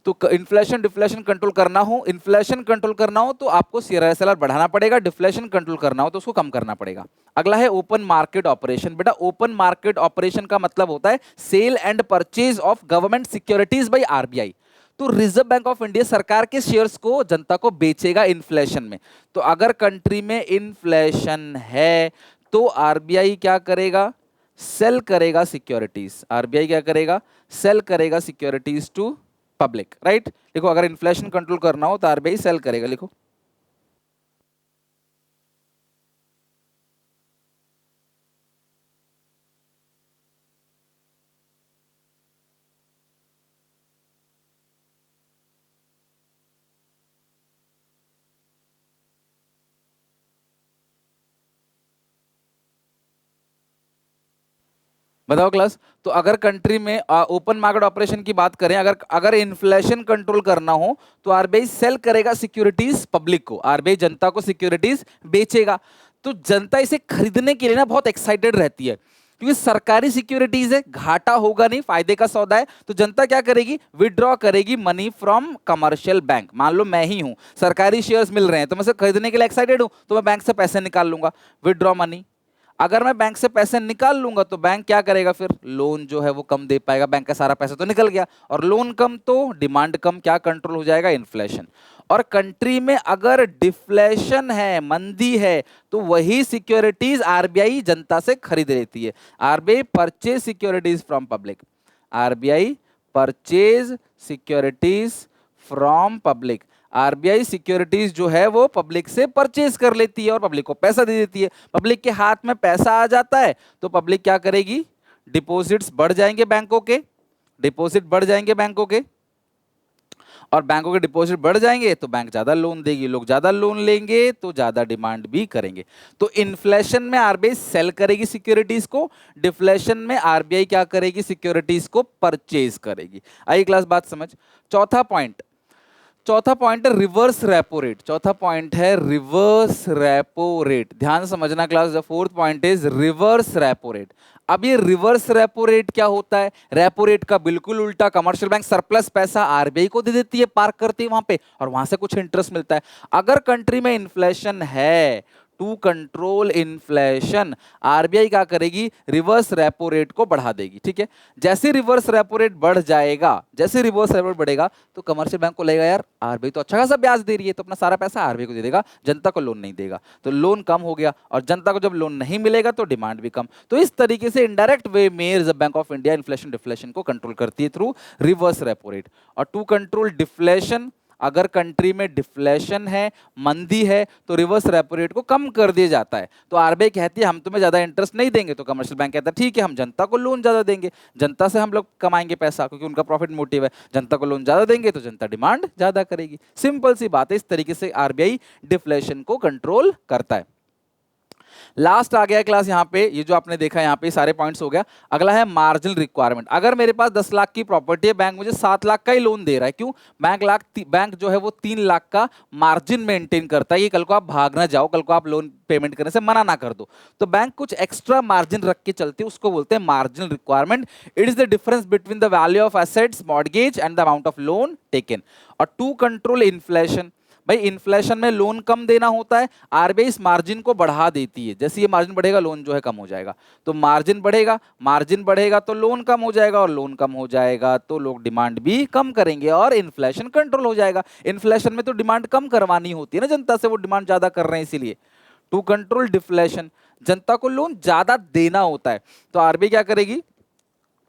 तो इन्फ्लेशन डिफ्लेशन कंट्रोल करना हो, इन्फ्लेशन कंट्रोल करना हो तो आपको सीआरआर एसएलआर बढ़ाना पड़ेगा, डिफ्लेशन कंट्रोल करना हो तो उसको कम करना पड़ेगा। अगला है ओपन मार्केट ऑपरेशन। बेटा ओपन मार्केट ऑपरेशन का मतलब होता है sale and purchase of government securities by RBI. तो रिजर्व बैंक ऑफ इंडिया सरकार के शेयर्स को जनता को बेचेगा इन्फ्लेशन में। तो अगर कंट्री में इन्फ्लेशन है तो आरबीआई क्या करेगा? सेल करेगा सिक्योरिटीज। आरबीआई क्या करेगा? सेल करेगा सिक्योरिटीज टू पब्लिक, राइट। लिखो, अगर इन्फ्लेशन कंट्रोल करना हो तो आरबीआई सेल करेगा, लिखो। बताओ क्लास। तो अगर कंट्री में ओपन मार्केट ऑपरेशन की बात करें, अगर अगर इन्फ्लेशन कंट्रोल करना हो तो आरबीआई सेल करेगा सिक्योरिटीज पब्लिक को, आरबीआई जनता को सिक्योरिटीज बेचेगा। तो जनता इसे खरीदने के लिए ना बहुत एक्साइटेड रहती है, क्योंकि सरकारी सिक्योरिटीज है, घाटा होगा नहीं, फायदे का सौदा है। तो जनता क्या करेगी? विड्रॉ करेगी मनी फ्रॉम कमर्शियल बैंक। मान लो मैं ही हूं, सरकारी शेयर्स मिल रहे हैं तो मैं से खरीदने के लिए एक्साइटेड हूं, तो मैं बैंक से पैसे निकाल लूंगा, विड्रॉ मनी। अगर मैं बैंक से पैसे निकाल लूंगा तो बैंक क्या करेगा? फिर लोन जो है वो कम दे पाएगा, बैंक का सारा पैसा तो निकल गया, और लोन कम तो डिमांड कम, क्या कंट्रोल हो जाएगा? इन्फ्लेशन। और कंट्री में अगर डिफ्लेशन है, मंदी है, तो वही सिक्योरिटीज आरबीआई जनता से खरीद लेती है। RBI purchase securities from public, RBI purchase securities from public. RBI securities जो है वो पब्लिक से परचेज कर लेती है और पब्लिक को पैसा दे देती है। पब्लिक के हाथ में पैसा आ जाता है तो पब्लिक क्या करेगी? डिपॉजिट्स बढ़ जाएंगे बैंकों के, डिपॉजिट बढ़ जाएंगे बैंकों के, और बैंकों के डिपॉजिट बढ़ जाएंगे तो बैंक ज्यादा लोन देगी, लोग ज्यादा लोन लेंगे तो ज्यादा डिमांड भी करेंगे। तो इन्फ्लेशन में आरबीआई सेल करेगी सिक्योरिटीज को, डिफ्लेशन में आरबीआई क्या करेगी? सिक्योरिटीज को परचेज करेगी। आई क्लास बात समझ? चौथा पॉइंट, चौथा पॉइंट है रिवर्स रेपो रेट। चौथा पॉइंट है रिवर्स रेपो रेट, ध्यान से समझना class. The fourth point is reverse repo rate. अब ये रिवर्स रेपो रेट क्या होता है? रेपो रेट का बिल्कुल उल्टा, कमर्शियल बैंक सरप्लस पैसा आरबीआई को दे देती है, पार्क करती है वहां पे, और वहां से कुछ इंटरेस्ट मिलता है। अगर कंट्री में इन्फ्लेशन है, टू कंट्रोल इन्फ्लेशन, आरबीआई क्या करेगी? रिवर्स रेपो रेट को बढ़ा देगी, ठीक है। जैसे रिवर्स रेपो रेट बढ़ जाएगा, जैसे रिवर्स रेपो रेट बढ़ेगा तो कमर्शियल बैंक को लगेगा यार आरबीआई तो अच्छा खासा ब्याज दे रही है, तो अपना सारा पैसा आरबीआई को दे देगा, जनता को लोन नहीं देगा, तो लोन कम हो गया, और जनता को जब लोन नहीं मिलेगा तो डिमांड भी कम। तो इस तरीके से इनडायरेक्ट वे में reserve bank of India inflation deflation को कंट्रोल करती है थ्रू रिवर्स रेपो रेट। और टू कंट्रोल डिफ्लेशन, अगर कंट्री में डिफ्लेशन है, मंदी है, तो रिवर्स रेपो रेट को कम कर दिया जाता है। तो आरबीआई कहती है हम तुम्हें ज्यादा इंटरेस्ट नहीं देंगे, तो कमर्शियल बैंक कहता है ठीक है हम जनता को लोन ज्यादा देंगे, जनता से हम लोग कमाएंगे पैसा, क्योंकि उनका प्रॉफिट मोटिव है। जनता को लोन ज्यादा देंगे तो जनता डिमांड ज्यादा करेगी। सिंपल सी बात है, इस तरीके से आरबीआई डिफ्लेशन को कंट्रोल करता है। लास्ट आ गया क्लास यहाँ पे, ये जो आपने देखा यहाँ पे सारे पॉइंट्स हो गया। अगला है मार्जिनल रिक्वायरमेंट। अगर मेरे पास 10 लाख की प्रॉपर्टी है, बैंक मुझे 7 लाख का ही लोन दे रहा है, क्यों? बैंक जो है वो 3 लाख का मार्जिन मेंटेन करता है, ये कल को आप भाग ना जाओ, कल को आप लोन पेमेंट करने से मना ना कर दो, तो बैंक कुछ एक्स्ट्रा मार्जिन रख के चलती है, उसको बोलते हैं marginal requirement. It is the difference between the value of assets mortgage and the amount of loan taken. और टू कंट्रोल इन्फ्लेशन, भाई इन्फ्लेशन में लोन कम देना होता है, आरबीआई इस मार्जिन को बढ़ा देती है। जैसे ये मार्जिन बढ़ेगा लोन जो है कम हो जाएगा, तो मार्जिन बढ़ेगा, मार्जिन बढ़ेगा तो लोन कम हो जाएगा, और लोन कम हो जाएगा तो लोग डिमांड भी कम करेंगे और इन्फ्लेशन कंट्रोल हो जाएगा। इन्फ्लेशन में तो डिमांड कम करवानी होती है ना जनता से, वो डिमांड ज्यादा कर रहे हैं इसीलिए। टू कंट्रोल डिफ्लेशन, जनता को लोन ज्यादा देना होता है, तो आरबीआई क्या करेगी,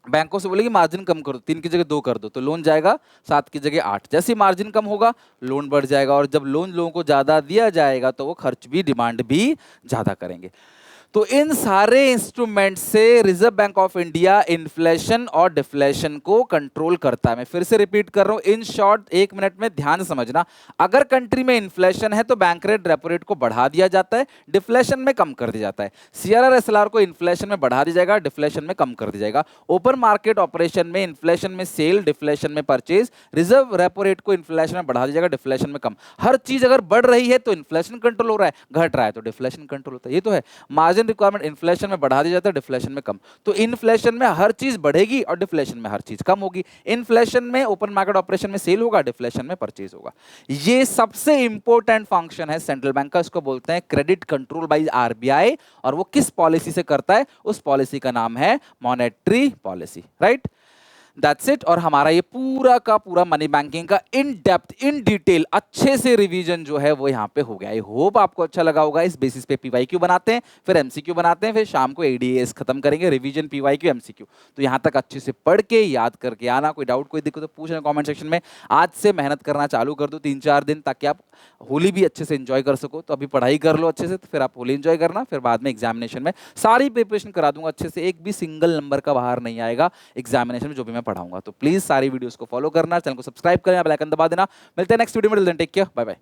बैंकों से बोलेगी मार्जिन कम कर दो, 3 की जगह 2 कर दो, तो लोन जाएगा 7 की जगह 8। जैसे ही मार्जिन कम होगा लोन बढ़ जाएगा, और जब लोन लोगों को ज्यादा दिया जाएगा तो वो खर्च भी, डिमांड भी ज्यादा करेंगे। तो इन सारे इंस्ट्रूमेंट से reserve bank of India inflation और डिफ्लेशन को कंट्रोल करता है। मैं फिर से रिपीट कर रहा हूं, इन शॉर्ट 1 मिनट में ध्यान से समझना। अगर कंट्री में इन्फ्लेशन है तो बैंक रेट रेपो रेट को बढ़ा दिया जाता है, डिफ्लेशन में कम कर दिया जाता है। सीआरआर एसएलआर को इन्फ्लेशन में बढ़ा दिया जाएगा, डिफ्लेशन में कम कर दिया जाएगा। ओपन मार्केट ऑपरेशन में इन्फ्लेशन में सेल, डिफ्लेशन में परचेज, रिजर्व रेपो रेट को इन्फ्लेशन में बढ़ा दिया जाएगा, डिफ्लेशन में कम। हर चीज अगर बढ़ रही है तो इन्फ्लेशन कंट्रोल हो रहा है, घट रहा है तो डिफ्लेशन कंट्रोल होता है। ये तो है, मार्जिन रिक्वायरमेंट इन्फ्लेशन में बढ़ा दिया जाता है, डिफ्लेशन में कम। तो इन्फ्लेशन में हर चीज बढ़ेगी और डिफ्लेशन में हर चीज कम होगी। इन्फ्लेशन में ओपन मार्केट ऑपरेशन में सेल होगा, डिफ्लेशन में परचेज होगा। ये सबसे इंपॉर्टेंट फंक्शन है सेंट्रल बैंक का, इसको बोलते हैं क्रेडिट कंट्रोल बाय आरबीआई। और वो किस पॉलिसी से करता है, उस पॉलिसी का नाम है monetary policy, right. That's it. और हमारा ये पूरा का पूरा मनी बैंकिंग का इन डेप्थ, इन डिटेल, अच्छे से रिवीजन जो है वो यहाँ पे हो गया। आई होप आपको अच्छा लगा होगा। इस बेसिस पे पीवाईक्यू बनाते हैं, फिर एमसीक्यू बनाते हैं, फिर शाम को एडीएस खत्म करेंगे, रिवीजन पीवाईक्यू एमसीक्यू। तो यहाँ तक अच्छे से पढ़ के याद करके आना। कोई डाउट कोई दिक्कत तो पूछना कमेंट सेक्शन में। आज से मेहनत करना चालू कर दो 3-4 दिन, ताकि आप होली भी अच्छे से एंजॉय कर सको। तो अभी पढ़ाई कर लो अच्छे से, तो फिर आप होली एंजॉय करना, फिर बाद में एग्जामिनेशन में सारी प्रिपरेशन करा दूंगा अच्छे से, एक भी सिंगल नंबर का बाहर नहीं आएगा एग्जामिनेशन में जो भी मैं पढ़ाऊंगा। तो प्लीज सारी वीडियोस को फॉलो करना, चैनल को सब्सक्राइब करना, बेल आइकन दबा देना। मिलते हैं नेक्स्ट वीडियो में, टेक केयर, बाय बाय।